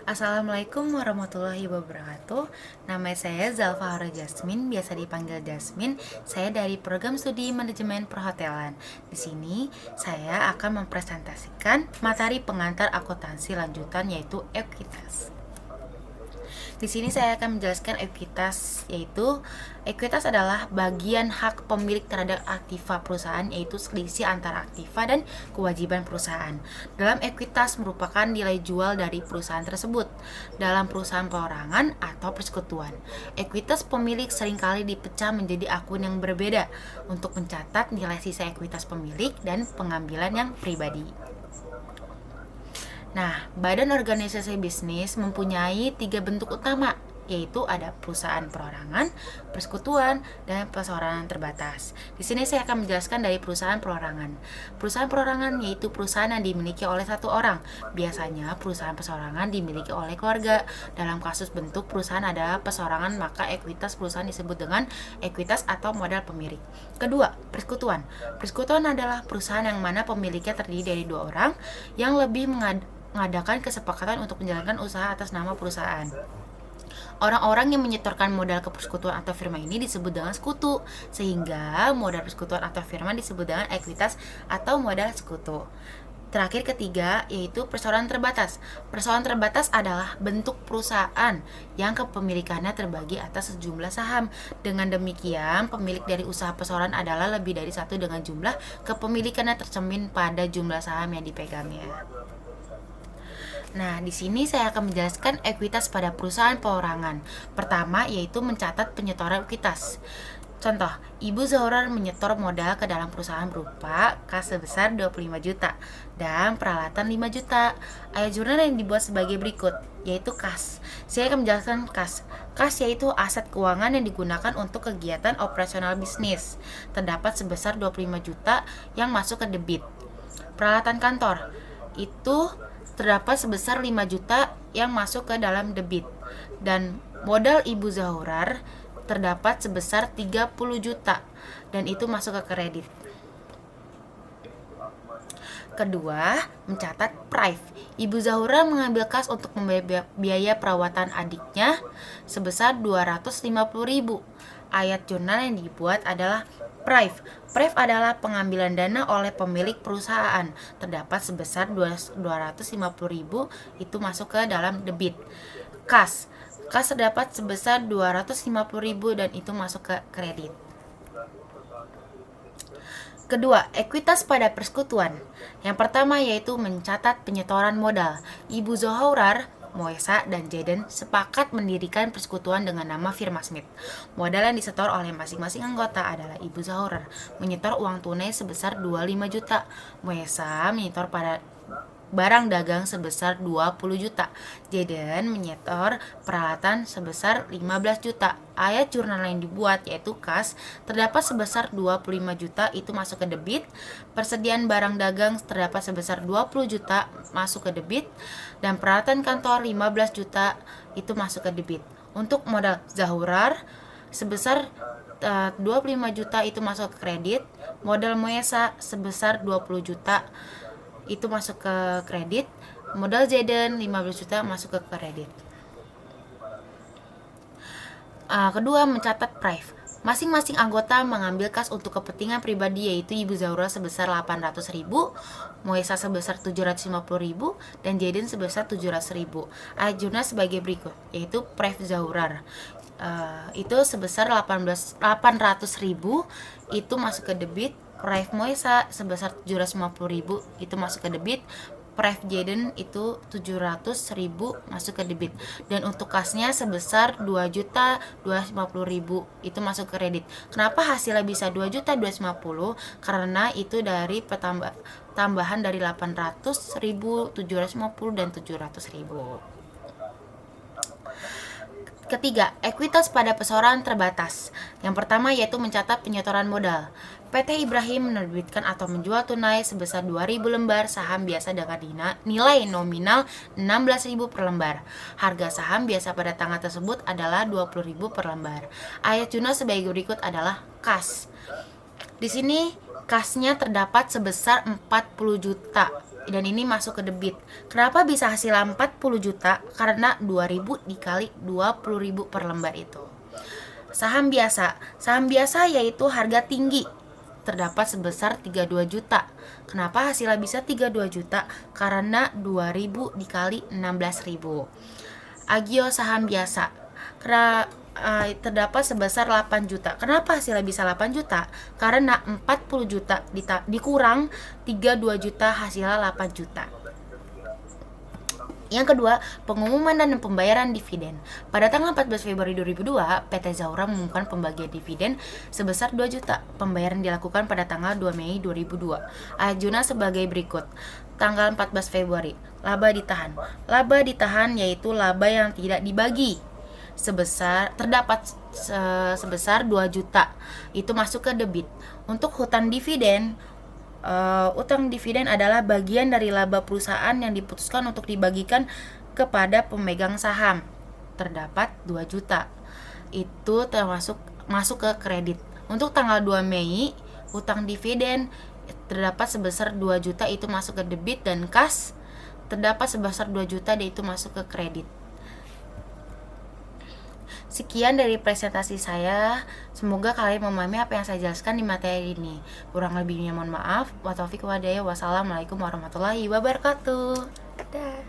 Assalamualaikum warahmatullahi wabarakatuh. Nama saya Zalfa Hara Jasmine, biasa dipanggil Jasmine. Saya dari program studi manajemen perhotelan. Di sini saya akan mempresentasikan materi pengantar akuntansi lanjutan yaitu ekuitas. Di sini saya akan menjelaskan ekuitas, yaitu ekuitas adalah bagian hak pemilik terhadap aktiva perusahaan, yaitu selisih antara aktiva dan kewajiban perusahaan. Dalam ekuitas merupakan nilai jual dari perusahaan tersebut dalam perusahaan perorangan atau persekutuan. Ekuitas pemilik seringkali dipecah menjadi akun yang berbeda untuk mencatat nilai sisa ekuitas pemilik dan pengambilan yang pribadi. Nah, badan organisasi bisnis mempunyai 3 bentuk utama, yaitu ada perusahaan perorangan, persekutuan, dan perseorangan terbatas. Di sini saya akan menjelaskan dari perusahaan perorangan. Perusahaan perorangan yaitu perusahaan yang dimiliki oleh satu orang. Biasanya perusahaan perseorangan dimiliki oleh keluarga. Dalam kasus bentuk perusahaan adalah perseorangan, maka ekuitas perusahaan disebut dengan ekuitas atau modal pemilik. Kedua, persekutuan. Persekutuan adalah perusahaan yang mana pemiliknya terdiri dari 2 orang yang lebih mengadakan kesepakatan untuk menjalankan usaha atas nama perusahaan. Orang-orang yang menyetorkan modal ke persekutuan atau firma ini disebut dengan sekutu, sehingga modal persekutuan atau firma disebut dengan ekuitas atau modal sekutu. Terakhir ketiga, yaitu perseorangan terbatas. Perseorangan terbatas adalah bentuk perusahaan yang kepemilikannya terbagi atas sejumlah saham. Dengan demikian, pemilik dari usaha perseorangan adalah lebih dari satu dengan jumlah kepemilikannya tercermin pada jumlah saham yang dipegangnya. Nah, di sini saya akan menjelaskan ekuitas pada perusahaan perorangan. Pertama, yaitu mencatat penyetoran ekuitas. Contoh, Ibu Zohrar menyetor modal ke dalam perusahaan berupa kas sebesar 25 juta dan peralatan 5 juta. Ayat jurnal yang dibuat sebagai berikut, yaitu kas. Saya akan menjelaskan kas. Kas yaitu aset keuangan yang digunakan untuk kegiatan operasional bisnis. Terdapat sebesar 25 juta yang masuk ke debit. Peralatan kantor itu terdapat sebesar 5 juta yang masuk ke dalam debit, dan modal Ibu Zohrar terdapat sebesar 30 juta dan itu masuk ke kredit. Kedua, mencatat prive. Ibu Zohrar mengambil kas untuk membayar biaya perawatan adiknya sebesar 250.000. Ayat jurnal yang dibuat adalah prive. Prive adalah pengambilan dana oleh pemilik perusahaan. Terdapat sebesar 250.000 itu masuk ke dalam debit. Kas. Kas terdapat sebesar 250.000 dan itu masuk ke kredit. Kedua, ekuitas pada persekutuan. Yang pertama yaitu mencatat penyetoran modal. Ibu Zohrar, Moesa, dan Jaden sepakat mendirikan persekutuan dengan nama Firma Smith. Modal yang disetor oleh masing-masing anggota adalah Ibu Zohrar menyetor uang tunai sebesar 25 juta. Moesa menyetor pada barang dagang sebesar 20 juta. Jaden menyetor peralatan sebesar 15 juta. Ayat jurnal yang dibuat yaitu kas terdapat sebesar 25 juta itu masuk ke debit. Persediaan barang dagang terdapat sebesar 20 juta masuk ke debit, dan peralatan kantor 15 juta itu masuk ke debit. Untuk modal Zohrar sebesar 25 juta itu masuk ke kredit. Modal Moesa sebesar 20 juta itu masuk ke kredit. Modal Jaden 15 juta masuk ke kredit. Kedua, mencatat prive. Masing-masing anggota mengambil kas untuk kepentingan pribadi, yaitu Ibu Zohrar sebesar 800.000, Moesa sebesar 750.000, dan Jaden sebesar 700.000. Ayat jurnal sebagai berikut, yaitu prive Zohrar itu sebesar 800.000 itu masuk ke debit. Prive Moesa sebesar 750.000 itu masuk ke debit. Prive Jaden itu 700.000 masuk ke debit, dan untuk kasnya sebesar 2.250.000 itu masuk ke kredit. Kenapa hasilnya bisa 2.250? Karena itu dari tambahan dari 800.000, 750 dan 700.000. Ketiga, ekuitas pada perseorangan terbatas. Yang pertama yaitu mencatat penyetoran modal. PT Ibrahim menerbitkan atau menjual tunai sebesar 2.000 lembar saham biasa dengan nilai nominal 16.000 per lembar. Harga saham biasa pada tanggal tersebut adalah 20.000 per lembar. Ayat jurnal sebagai berikut adalah kas. Di sini kasnya terdapat sebesar 40 juta dan ini masuk ke debit. Kenapa bisa hasilnya 40 juta? Karena 2000 dikali 20.000 per lembar itu. Saham biasa yaitu harga tinggi, terdapat sebesar 32 juta. Kenapa hasilnya bisa 32 juta? Karena 2000 dikali 16.000. Agio saham biasa, karena terdapat sebesar 8 juta. Kenapa hasilnya bisa 8 juta? Karena 40 juta dikurang 32 juta, hasilnya 8 juta. Yang kedua, pengumuman dan pembayaran dividen. Pada tanggal 14 Februari 2002, PT Zaura mengumumkan pembagian dividen sebesar 2 juta. Pembayaran dilakukan pada tanggal 2 Mei 2002. Ajunan sebagai berikut. Tanggal 14 Februari, laba ditahan. Laba ditahan yaitu laba yang tidak dibagi. Terdapat sebesar 2 juta. Itu masuk ke debit. Untuk hutang dividen, utang dividen adalah bagian dari laba perusahaan yang diputuskan untuk dibagikan kepada pemegang saham. Terdapat 2 juta. Itu masuk ke kredit. Untuk tanggal 2 Mei, utang dividen terdapat sebesar 2 juta, itu masuk ke debit, dan kas terdapat sebesar 2 juta, dan itu masuk ke kredit. Sekian dari presentasi saya. Semoga kalian memahami apa yang saya jelaskan di materi ini. Kurang lebihnya mohon maaf. Wassalamualaikum warahmatullahi wabarakatuh. Dadah.